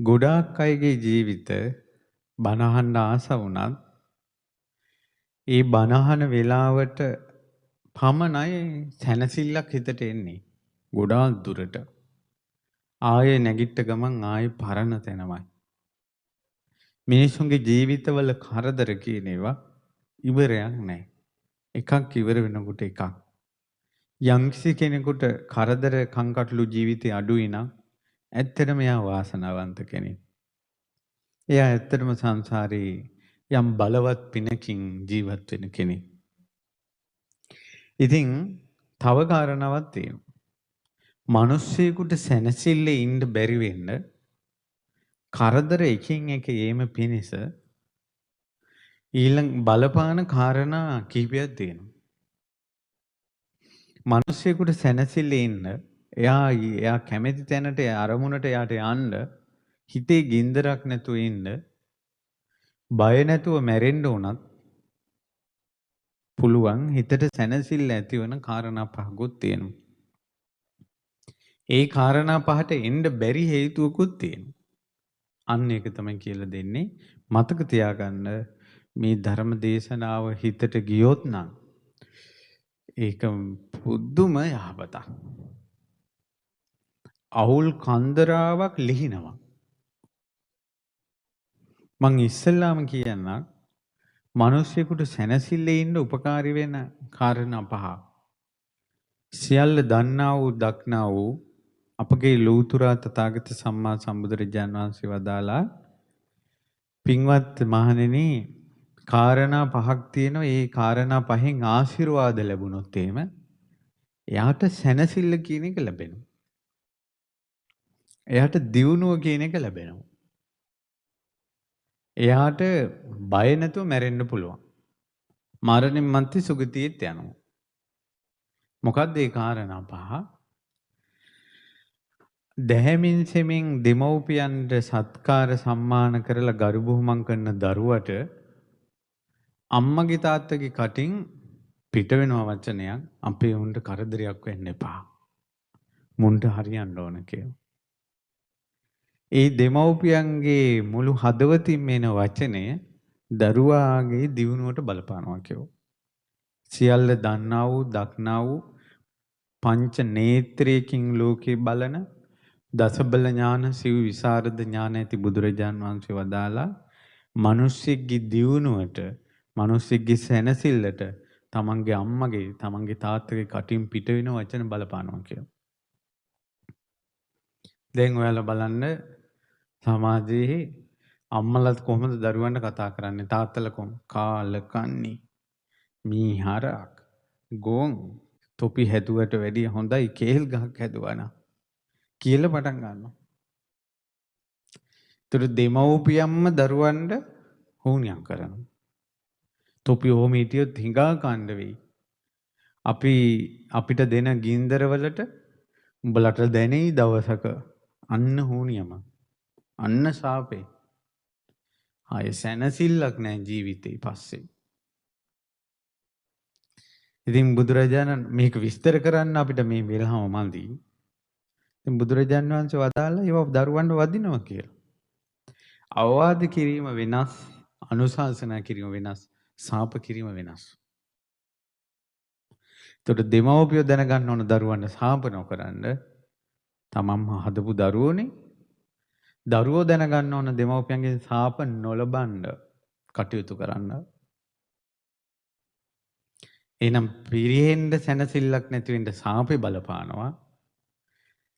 ගොඩාක් අයගේ ජීවිත බණ අහන්න ආස වුණත් ඒ බණ අහන වෙලාවට පමණයි සැනසෙල්ලක් හිතට එන්නේ. ගොඩාක් දුරට. ආයේ නැගිට ගමන් ආයේ පරණ තැනමයි. මිනිසුන්ගේ ජීවිතවල කරදර කියන ඒවා ඉවරයක් නැහැ. එකක් ඉවර වෙනකොට එකක්. යම්කිසි කෙනෙකුට කරදර කංකටොළු ජීවිතේ අඩුයි නම් ඇත්තටම එයා වාසනාවන්ත කෙනෙක්. එයා ඇත්තටම සංසාරේ යම් බලවත් පිනකින් ජීවත් වෙන කෙනෙක්. ඉතින් තව කාරණාවක් තියෙනවා. මිනිස්සෙකුට සැනසෙල්ලේ ඉන්න බැරි වෙන්න කරදර එකින් එක ඒම පිනිස ඊළඟ බලපාන කාරණා කිහිපයක් තියෙනවා. මිනිස්සෙකුට සැනසෙල්ලේ ඉන්න එයා කැමති තැනට අරමුණට යාට යන්න හිතේ ගින්දරක් නැතුව ඉන්න බය නැතුව මැරෙන්න උනත් පුළුවන් හිතට සැනසෙල්ල ඇති වෙන කාරණා පහකුත් තියෙනවා. ඒ කාරණා පහට එන්න බැරි හේතුවකුත් තියෙනවා. අන්න ඒක තමයි කියලා දෙන්නේ. මතක තියාගන්න මේ ධර්ම දේශනාව හිතට ගියොත් නම් ඒක පුදුම යහපතක්. අවුල් කන්දරාවක් ලිහිනවා. මං ඉස්සෙල්ලාම කියන්නම් මිනිස්සෙකුට සැනසෙල්ලේ ඉන්න උපකාරී වෙන කාරණා පහ. සියල්ල දන්නා වූ දක්නා වූ අපගේ ලෞතුරා තථාගත සම්මා සම්බුදුරජාණන් වහන්සේ වදාලා පින්වත් මහණෙනි කාරණා පහක් තියෙනවා. ඒ කාරණා පහෙන් ආශිර්වාද ලැබුණොත් එහෙම එයාට සැනසෙල්ල කියන එක ලැබෙනවා. එයාට දියුණුව කියන එක ලැබෙනවා. එයාට බය නැතුව මැරෙන්න පුළුවන්. මරණින් මන්ති සුගතියට යනවා. මොකක්ද ඒ කාරණා පහ? දැහැමින් සෙමින් දෙමව්පියන්ට සත්කාර සම්මාන කරලා ගරු බුහුමන් කරන දරුවට අම්මගේ තාත්තගේ කටින් පිට වෙනවා වචනයක් අපේ උන්ට කරදරයක් වෙන්න එපා. මුන්ට හරියන්න ඕන කියලා. ඒ දෙමව්පියන්ගේ මුළු හදවතින්ම එන වචනය දරුවාගේ දියුණුවට බලපානවා කියෝ. සියල්ල දන්නා වූ දක්නා වූ පංච නේත්‍රයකින් ලෝකේ බලන දසබල ඥාන සිව් විසරද ඥාන ඇති බුදුරජාන් වහන්සේ වදාලා මිනිස්සෙක්ගේ දියුණුවට මිනිස්සෙක්ගේ සැනසෙල්ලට තමන්ගේ අම්මගේ තමන්ගේ තාත්තගේ කටින් පිට වෙන වචන බලපානවා කියෝ. දැන් ඔයාලා බලන්න සමාජයේ අම්මලාත් කොහොමද දරුවන්ට කතා කරන්නේ? තාත්තලා කොහොම? කාලකන්ණි මීහරක් ගෝන් තොපි හැදුවට වැඩිය හොඳයි කේල් ගහක් හැදුවා කියලා පටන් ගන්නවා. ඒතර දෙමව්පියම්ම දරුවන්ට හුණියම් කරනවා. තොපි ඕම හිටියොත් හිඟා කණ්ඩ වෙයි. අපිට දෙන ගින්දරවලට උඹලට දැනෙයි දවසක අන්න හුණියම. අන්න ශාපේ. ආයේ සැනසෙල්ලක් නැහැ ජීවිතේ පස්සේ. ඉතින් බුදුරජාණන් මේක විස්තර කරන්න අපිට මේ වෙලාවම මදි. ඉතින් බුදුරජාණන් වහන්සේ වදාළා ඒව දරුවන්ට වදිනවා කියලා. අවවාද කිරීම වෙනස්, අනුශාසනා කිරීම වෙනස්, ශාප කිරීම වෙනස්. ඒතකොට දෙමව්පියෝ දැනගන්න ඕන දරුවන්ට ශාප නොකරන්න. තමන්ම හදපු දරුවෝනේ. දරුවෝ දැනගන්න ඕන දෙමව්පියන්ගෙන් ශාප නොලබන්න කටයුතු කරන්න. එහෙනම් පිරිහෙන්න සැනසෙල්ලක් නැති වෙන්න ශාපේ බලපානවා.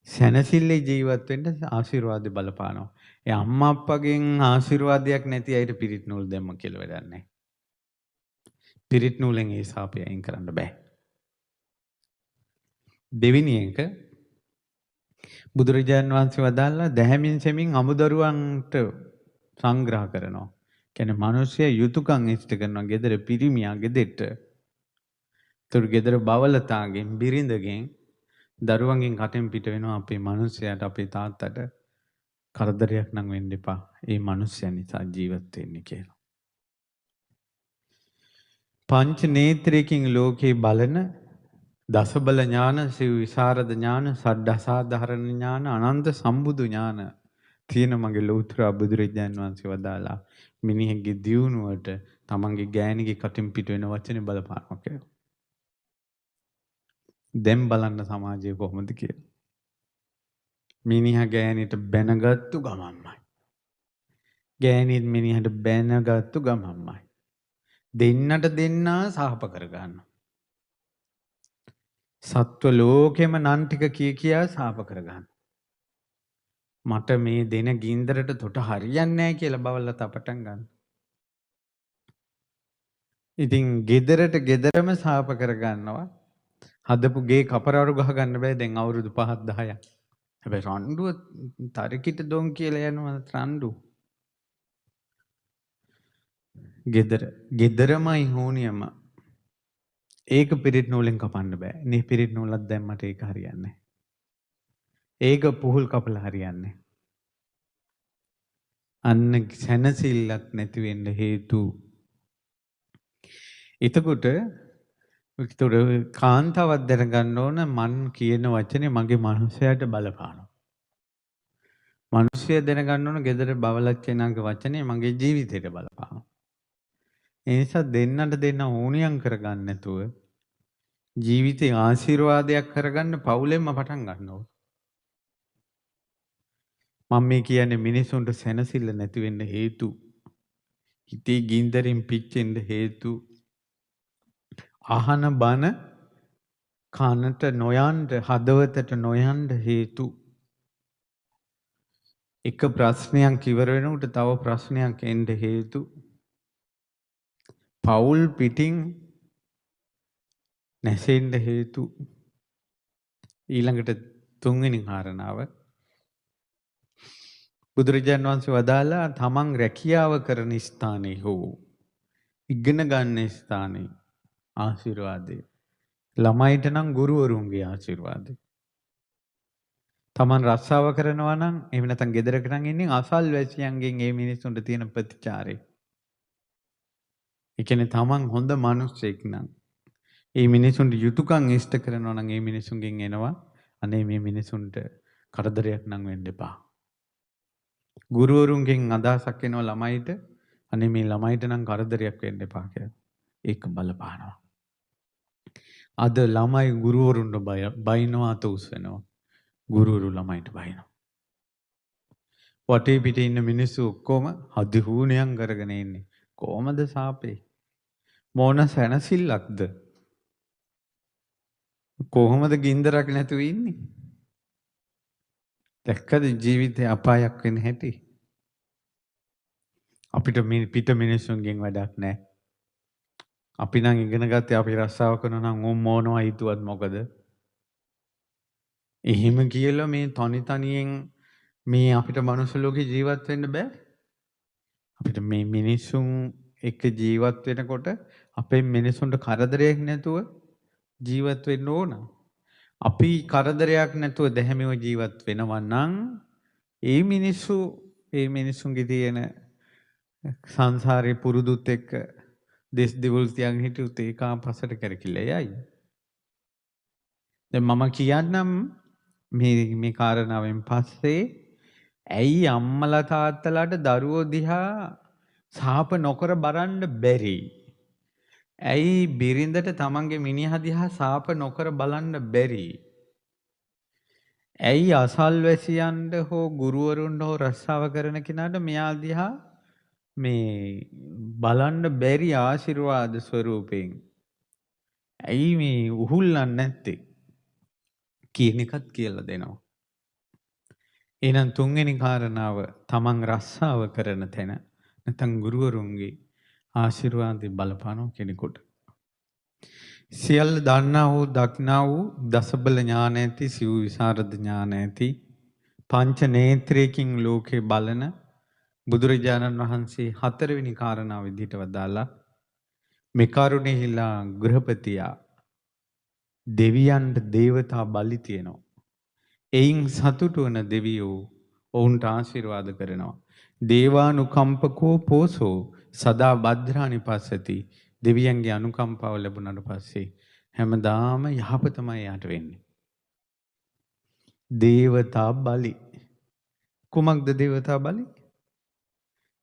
සැනසෙල්ලේ ජීවත් වෙන්න ආශිර්වාද බලපානවා. ඒ අම්මා අප්පගෙන් ආශිර්වාදයක් නැති අයට පිරිත් නූල් දැම්ම කියලා වැඩක් නැහැ. පිරිත් නූලෙන් ඒ ශාපය අයින් කරන්න බෑ. දෙවෙනි එක බුදුරජාණන් වහන්සේ වදාළා දැහැමින් සෙමින් අමුදරුවන්ට සංග්‍රහ කරනවා. කියන්නේ මිනිස්සයා යුතුයකම් ඉෂ්ට කරනවා. ගෙදර පිරිමියා ගෙදෙට්ට තුරු ගෙදර බවලතාගෙන් බිරිඳගෙන් දරුවන්ගෙන් කටෙන් පිට වෙනවා අපේ මිනිස්සයාට අපේ තාත්තට කරදරයක් නම් වෙන්න එපා. ඒ මිනිස්සයා නිසා ජීවත් වෙන්නේ කියලා. පංච නේත්‍රයකින් ලෝකේ බලන දසබල ඥාන, සිව් විසරද ඥාන, සඩ්ඩසාධාරණ ඥාන, අනන්ත සම්බුදු ඥාන තියෙන මගේ ලෞතර බුදුරජාණන් වහන්සේ වදාලා මිනිහෙක්ගේ දියුණුවට තමන්ගේ ගෑණිගේ කටින් පිට වෙන වචනේ බලපානවා කියලා. දැන් බලන්න සමාජය කොහොමද කියලා. මිනිහා ගෑණිට බැනගත්තු ගමන්මයි. ගෑණිත් මිනිහට බැනගත්තු ගමන්මයි. දෙන්නට දෙන්නා සාප කරගන්නවා. සත්ව ලෝකෙම නන් ටික කියා සාප කරගන්න. මට මේ දෙන ගින්දරට තොට හරියන්නේ නැහැ කියලා බවල්ලා තපටන් ගන්න. ඉතින් ගෙදරට ගෙදරම සාප කරගන්නවා. හදපු ගේ කපරවරු ගහ ගන්න බෑ දැන් අවුරුදු 5ක් 10ක්. හැබැයි රණ්ඩුව තරකිට දොන් කියලා යනවා රණ්ඩු. ගෙදරමයි හෝනියම. ඒක පිරිත් නූලෙන් කපන්න බෑ. නේ පිරිත් නූලක් දැම්මට ඒක හරියන්නේ නැහැ. ඒක පුහුල් කපලා හරියන්නේ. අන්න සැනසෙල්ලක් නැති වෙන්න හේතු. එතකොට කාන්තාවක් දැනගන්න ඕන මන් කියන වචනේ මගේ මනුස්සයාට බලපානවා. මිනිස්සයා දැනගන්න ඕන ගෙදර බවලච්චේනාගේ වචනේ මගේ ජීවිතේට බලපානවා. ඒ නිසා දෙන්නට දෙන්න ඕනියම් කරගන්න නැතුව ජීවිතේ ආශිර්වාදයක් කරගන්න පවුලෙන්ම පටන් ගන්න ඕන. මම මේ කියන්නේ මිනිසුන්ට සැනසෙල්ල නැති වෙන්න හේතු. හිතේ ගින්දරින් පිච්චෙන්න හේතු. අහන බන කනට නොයන්න හදවතට නොයන්න හේතු. එක ප්‍රශ්නයක් ඉවර වෙනකොට තව ප්‍රශ්නයක් එන්න හේතු. පවුල් පිටින් නැසෙන්න හේතු. ඊළඟට තුන්වෙනි කාරණාව බුදුරජාණන් වහන්සේ වදාලා තමන් රැකියාව කරන ස්ථානයේ හෝ ඉගෙන ගන්න ස්ථානයේ ආශිර්වාදේ. ළමයිට නම් ගුරුවරුන්ගේ ආශිර්වාදේ. තමන් රස්සාව කරනවා නම් එහෙම නැත්නම් ගෙදරක නම් ඉන්නේ අසල්වැසියන්ගෙන් මේ මිනිස්සුන්ට තියෙන ප්‍රතිචාරය. ඒ කියන්නේ තමන් හොඳ මිනිස්සෙක් නම් මේ මිනිසුන්ට යුතුයකම් ඉෂ්ට කරනවා නම් මේ මිනිසුන්ගෙන් එනවා අනේ මේ මිනිසුන්ට කරදරයක් නම් වෙන්න එපා. ගුරුවරුන්ගෙන් අදහසක් එනවා ළමයිට අනේ මේ ළමයිට නම් කරදරයක් වෙන්න එපා කියලා. ඒක බලපානවා. අද ළමයි ගුරුවරුන්ට බයිනවා අත උස් වෙනවා. ගුරුවරු ළමයිට බයිනවා. වටේ පිටේ ඉන්න මිනිස්සු ඔක්කොම හදිහූණියම් කරගෙන ඉන්නේ. කොහමද සාපේ? මොන සැනසෙල්ලක්ද? කොහොමද ගින්දරක් නැතුව ඉන්නේ? දැක්කද ජීවිතේ අපායක් වෙන හැටි? අපිට මේ පිට මිනිස්සුන්ගෙන් වැඩක් නැහැ. අපි නම් ඉගෙන ගත්තේ අපි රස්සාව කරනවා නම් ඕම් මොනවා හිතුවත් මොකද? එහෙම කියලා මේ තනියෙන් මේ අපිට මනුස්ස ලෝකේ ජීවත් වෙන්න බෑ. අපිට මේ මිනිසුන් එක්ක ජීවත් වෙනකොට අපේ මිනිසුන්ට කරදරයක් නැතුව ජීවත් වෙන්න ඕන. අපි කරදරයක් නැතුව දැහැමිව ජීවත් වෙනවා නම් ඒ මිනිස්සුන්ගේ තියෙන සංසාරේ පුරුදුත් එක්ක දෙස් දෙවුල් තියන් හිටියොත් ඒකාපසට කරකිලා යයි. දැන් මම කියන්නම් මේ කාරණාවෙන් පස්සේ ඇයි අම්මලා තාත්තලාට දරුවෝ දිහා සාප නොකර බලන්න බැරි? ඇයි බිරිඳට තමන්ගේ මිනිහා දිහා සාප නොකර බලන්න බැරි? ඇයි අසල්වැසියන්ට හෝ ගුරුවරුන්ට හෝ රස්සාව කරන කෙනාට මෙයා දිහා මේ බලන්න බැරි ආශිර්වාද ස්වරූපයෙන්? ඇයි මේ උහුල්ලන්නේ නැත්තේ? කියන එකත් කියලා දෙනවා. එහෙනම් තුන්වෙනි කාරණාව තමන් රස්සාව කරන තැන නැත්නම් ගුරුවරුන්ගේ ආශිර්වාදේ බලපානෝ කෙනෙකුට. සියල්ල දන්නා වූ දක්නා වූ දසබල ඥාන ඇති සිව් විසරද ඥාන ඇති පංච නේත්‍රයකින් ලෝකේ බලන බුදුරජාණන් වහන්සේ හතරවෙනි කාරණාව විදිහට වදාලා මේ කරුණෙහිලා ගෘහපතියා දෙවියන්ට දේවතා බලි තියෙනවා. එයින් සතුටු වන දෙවියෝ ඔවුන්ට ආශිර්වාද කරනවා. දේවානුකම්පකෝ පෝසෝ සදා භද්‍රානි පස්සති. දෙවියන්ගේ අනුකම්පාව ලැබුණාට පස්සේ හැමදාම යහපතමයි යාට වෙන්නේ. දේවතා බලි කුමක්ද දේවතා බලි?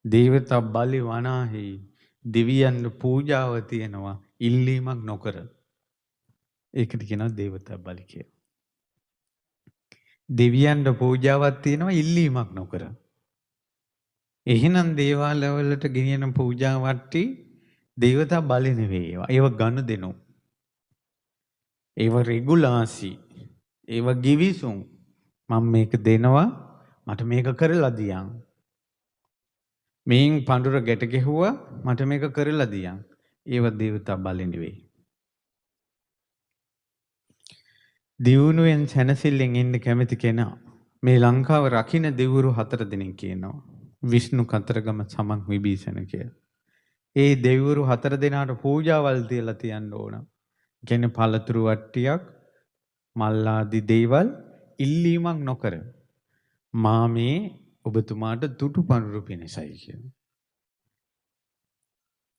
දේවතා බලි වනාහි දෙවියන්ට පූජාව තියෙනවා ඉල්ලීමක් නොකර. ඒකට කියනවා දේවතා බලි කියලා. දෙවියන්ට පූජාවක් තියෙනවා ඉල්ලීමක් නොකර. එහෙනම් දේවාලවලට ගෙනියන පූජා වට්ටි දේවතා බලි නෙවෙයි ඒවා. ඒව ගනුදෙනු. ඒව රෙගුලාසි. ඒව ගිවිසුම්. මම මේක දෙනවා මට මේක කරලා දියන්. මේන් පඳුර ගැට ගැහුවා මට මේක කරලා දියන්. ඒව දේවතා බලි නෙවෙයි. දියුණුවෙන් සැනසෙල්ලෙන් ඉන්න කැමති කෙනා මේ ලංකාව රකින්න දෙවිවරු 4 දෙනෙක් කියනවා. විෂ්ණු කතරගම සමන් විභීෂණ කියලා. ඒ දෙවිවරු 4 දෙනාට පූජාවල් තියලා තියන්න ඕන. කියන්නේ පළතුරු වට්ටියක් මල්ලාදි දේවල් ඉල්ලීමක් නොකර මා මේ ඔබතුමාට තුටු පඳුරු පිණිසයි කියන.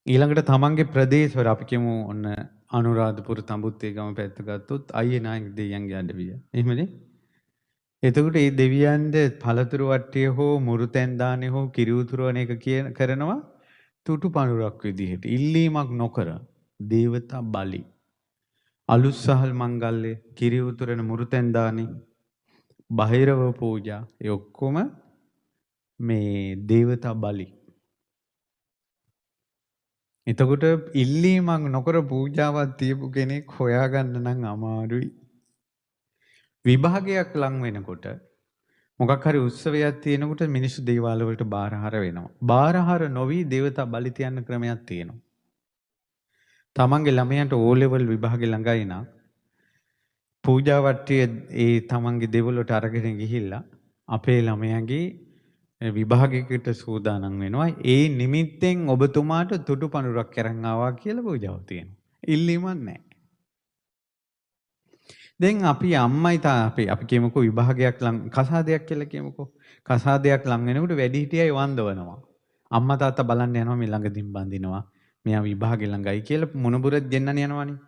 ඊළඟට තමන්ගේ ප්‍රදේශවල අපි කියමු ඔන්න අනුරාධපුර තඹුත්තේ ගම පැත්ත ගත්තොත් අයියේ නායක දෙවියන්ගේ අඩවිය. එහෙමනේ. එතකොට මේ දෙවියන්ද පළතුරු වට්ටිය හෝ මුරුතෙන් දාන්නේ හෝ කිරි උතුරවන එක කරනවා තුටු පඳුරක් විදිහට. ඉල්ලීමක් නොකර දේවතා බලි. අලුත්සහල් මංගල්‍ය කිරි උතුරන මුරුතෙන් දාන්නේ බහිරව පූජා ඒ ඔක්කොම මේ දේවතා බලි. එතකොට ඉල්ලීමක් නොකර පූජාවක් තියපු කෙනෙක් හොයාගන්න නම් අමාරුයි. විභාගයක් ලං වෙනකොට මොකක් හරි උත්සවයක් තියෙනකොට මිනිස්සු දේවාල වලට බාරහාර වෙනවා. බාරහාර නොවි දේවතා බලි තියන්න ක්‍රමයක් තියෙනවා. තමන්ගේ ළමයන්ට O level විභාගෙ ළඟයි නම් පූජා වට්ටිය ඒ තමන්ගේ දෙවලට අරගෙන ගිහිල්ලා අපේ ළමයාගේ විභාගයකට සූදානම් වෙනවා. ඒ නිමිත්තෙන් ඔබතුමාට තුටු පඳුරක් අරන් ආවා කියලා පූජාවක් තියෙනවා. ඉල්ලීමක් නැහැ. දැන් අපි අම්මයි අපි කියමුකෝ විභාගයක් ලං කසාදයක් කියලා කියමුකෝ. කසාදයක් ලං වෙනකොට වැඩිහිටියයි වන්දවනවා. අම්මා තාත්තා බලන්න යනවා මේ ළඟදින් බඳිනවා. මෙයා විභාගෙ ළඟයි කියලා මොනබුරක් ගෙන්නන යනවනේ.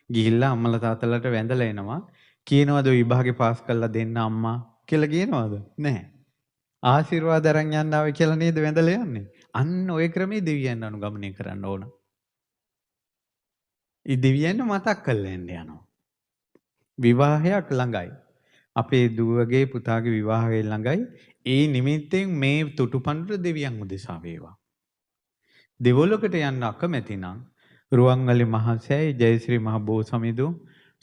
ගිහිල්ලා අම්මලා තාත්තලාට වැඳලා එනවා. කියනවාද විභාගේ පාස් කරලා දෙන්න අම්මා කියලා කියනවාද? නැහැ. ආශිර්වාද අරන් යන්න ආවේ කියලා නේද වැඳලා යන්නේ. අන්න ওই ක්‍රමයේ දෙවියන් අනුගමනය කරන්න ඕන. ඒ දෙවියන් මතක් කරලා යනවා. විවාහයක් ළඟයි. අපේ දුවගේ පුතාගේ විවාහය ළඟයි. ඒ නිමිත්තෙන් මේ තුටුපඬුර දෙවියන් උදෙසා වේවා. දෙවොලකට යන්න අකමැති නම් රුවන්වැලි මහා සෑය ජයශ්‍රී මහ බෝසමිඳු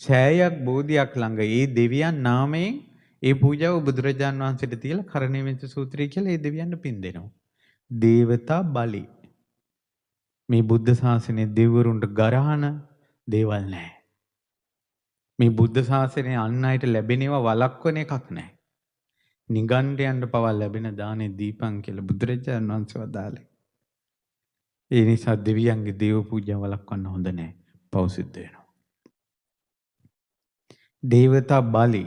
සෑයක් බෝධියක් ළඟ ඒ දෙවියන් නාමයෙන් ඒ පූජාව බුදුරජාන් වහන්සේට තියලා කරණීයමෙත්ත සූත්‍රය කියලා ඒ දෙවියන්ට පින් දෙනවා. දේවතා බලි. මේ බුද්ධ ශාසනයේ දෙවිවරුන්ට ගරහන දේවල් නැහැ. මේ බුද්ධ ශාසනයේ අන් අයට ලැබෙනවා වළක්වන එකක් නැහැ. නිගණ්ඨයන්ට පවා ලැබෙන දානේ දීපං කියලා බුදුරජාන් වහන්සේ වදාළේ. ඒ නිසා දෙවියන්ගේ දේව පූජා වළක්වන්න හොඳ නැහැ. පව් සිද්ධ වෙනවා. දේවතා බලි.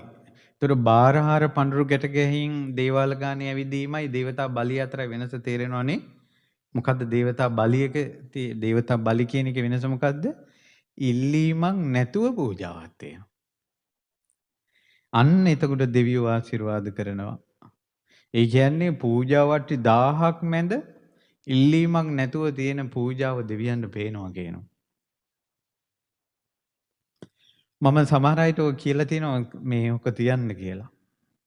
ඒතර බාරහාර පඳුරු ගැට ගැහින් දේවාල ගානේ ඇවිදීමයි දේවතා බලි අතර වෙනස තේරෙනවනේ. මොකද්ද දේවතා බලියක දේවතා බලි කියන එකේ වෙනස මොකද්ද? ඉල්ලීමක් නැතුව පූජාවක් තියෙනවා. අන්න එතකොට දෙවියෝ ආශිර්වාද කරනවා. ඒ කියන්නේ පූජා වට්ටි 1000ක් මැද ඉල්ලීමක් නැතුව තියෙන පූජාව දෙවියන්ට පේනවා කියනවා. මම සමහර අයට ඔය කියලා තියෙනවා මේ ඔක තියන්න කියලා.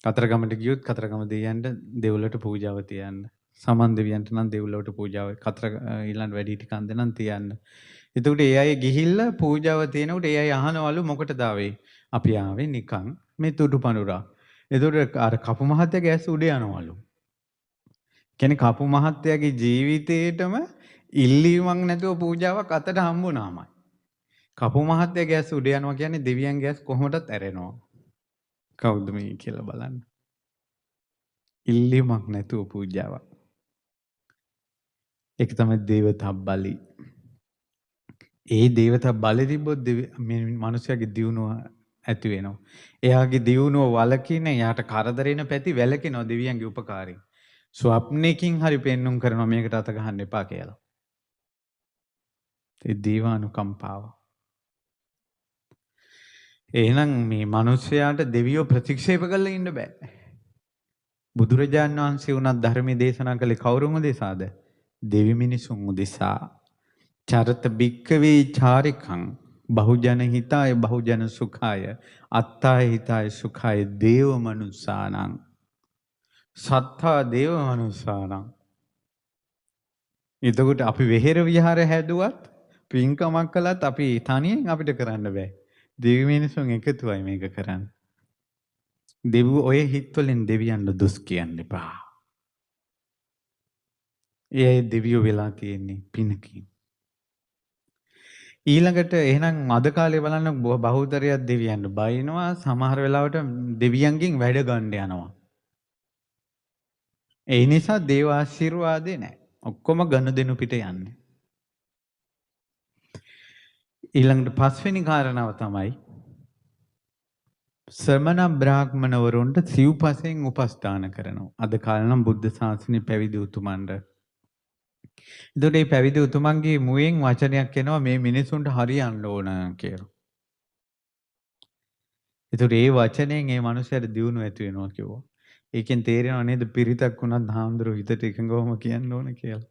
කතරගමට ගියොත් කතරගම දෙවියන්ට දෙව්ලොවට පූජාව තියන්න. සමන් දෙවියන්ට නම් දෙව්ලොවට පූජාව ඊළඟ වැඩි ටික අන්ද නම් තියන්න. එතකොට ඒ අය ගිහිල්ලා පූජාව තියෙනකොට ඒ අය අහනවලු මොකටද ආවේ? අපි ආවේ නිකන් මේ තුඩු පඳුරා. එතකොට අර කපු මහත්තයාගේ ඇස් උඩ යනවලු. කියන්නේ කපු මහත්තයාගේ ජීවිතේටම ඉල්ලීමක් නැතුව පූජාවක් අතට හම්බුනාමයි. කපු මහත්තයාගේ ඇස් උඩ යනවා කියන්නේ දෙවියන්ගේ ඇස් කොහොමදත් ඇරෙනවා. කවුද මේ කියලා බලන්න. ඉල්ලීමක් නැතුව පූජාවක්. ඒක තමයි දේවතා බලි. ඒ දේවතා බලි තිබ්බොත් මේ මිනිස්යාගේ දියුණුව ඇති වෙනවා. එයාගේ දියුණුව වලකින එයාට කරදරේන පැති වැලකිනවා දෙවියන්ගේ උපකාරයෙන්. ස්වප්නයකින් හරි පෙන්눔 කරනවා මේකට අත ගහන්න එපා කියලා. ඒ දීවානුකම්පාව. එහෙනම් මේ මිනිස්යාට දෙවියෝ ප්‍රතික්ෂේප කරලා ඉන්න බෑ. බුදුරජාණන් වහන්සේ වුණත් ධර්මයේ දේශනා කළේ කවුරුන් උදෙසාද? දෙවි මිනිසුන් උදෙසා. චරත භික්කවේ චාරිකං බහුජන හිතාය බහුජන සුඛාය අත්තාය හිතාය සුඛාය දේව මනුස්සානං සත්තා දේව මනුස්සානං. එතකොට අපි වෙහෙර විහාර හැදුවත් පින්කමක් කළත් අපි තනියෙන් අපිට කරන්න බෑ. දෙවි මිනිසුන් එකතුවයි මේක කරන්න. දෙව් ඔය හිත්වලින් දෙවියන්ට දුස් කියන්න එපා. ඒ දෙවියෝ වෙලා තියෙන්නේ පිනකින්. ඊළඟට එහෙනම් අද කාලේ බලන්න බහුතරයක් දෙවියන්ට බයිනවා, සමහර වෙලාවට දෙවියන්ගෙන් වැඩ ගන්න යනවා. ඒ නිසා දේව ආශිර්වාදේ නැහැ. ඔක්කොම ගනුදෙනු පිට යන්නේ. ඊළඟට පස්වෙනි කාරණාව තමයි ශ්‍රමණ බ්‍රාහ්මණවරුන්ට සිව්පසෙන් උපස්ථාන කරනවා. අද කාලේ නම් බුද්ධ ශාසනය පැවිදි උතුමන්ට. එතකොට මේ පැවිදි උතුමන්ගේ මුවෙන් වචනයක් එනවා මේ මිනිසුන්ට හරියන්න ඕන කියලා. එතකොට මේ වචනයෙන් මේ මනුස්සයාට දියුණුව ඇති වෙනවා කිව්වා. ඒකෙන් තේරෙනව නේද පිරිතක් වුණත් හාමුදුරුවෝ හිතට එකඟවම කියන්න ඕන කියලා.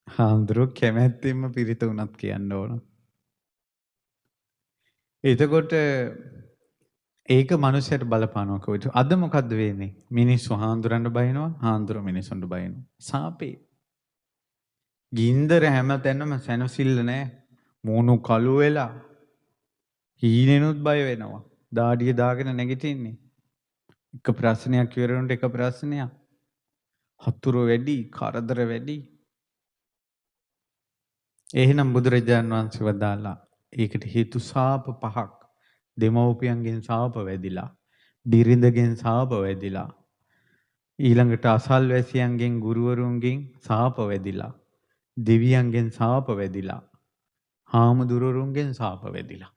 හාමුදුරුවෝ කැමැත්තෙන්ම පිරිත වුණත් කියන්න ඕන. එතකොට ඒක මනුස්සයට බලපානවා කොහොමද? අද මොකද්ද වෙන්නේ? මිනිස්සු හාමුදුරන්ට බයිනවා, හාමුදුරුවෝ මිනිසුන්ට බයිනවා. සාපේ. ගින්දර හැමතැනම සැනසෙල්ල නැහැ. මූණු කළු වෙලා හීනෙනුත් බය වෙනවා. දාඩිය දාගෙන නැගිටින්නේ. එක ප්‍රශ්නයක් ඉවරනට එක ප්‍රශ්නයක්. හතුරු වැඩි, කරදර වැඩි. එහෙනම් බුදුරජාන් වහන්සේ වදාලා ඒකට හේතු සාප පහක්. දෙමව්පියන්ගෙන් සාප වැදිලා, බිරිඳගෙන් සාප වැදිලා, ඊළඟට අසල්වැසියන්ගෙන් ගුරුවරුන්ගෙන් සාප වැදිලා, දෙවියන්ගෙන් සාප වැදිලා, හාමුදුරුවරුන්ගෙන් සාප වැදිලා.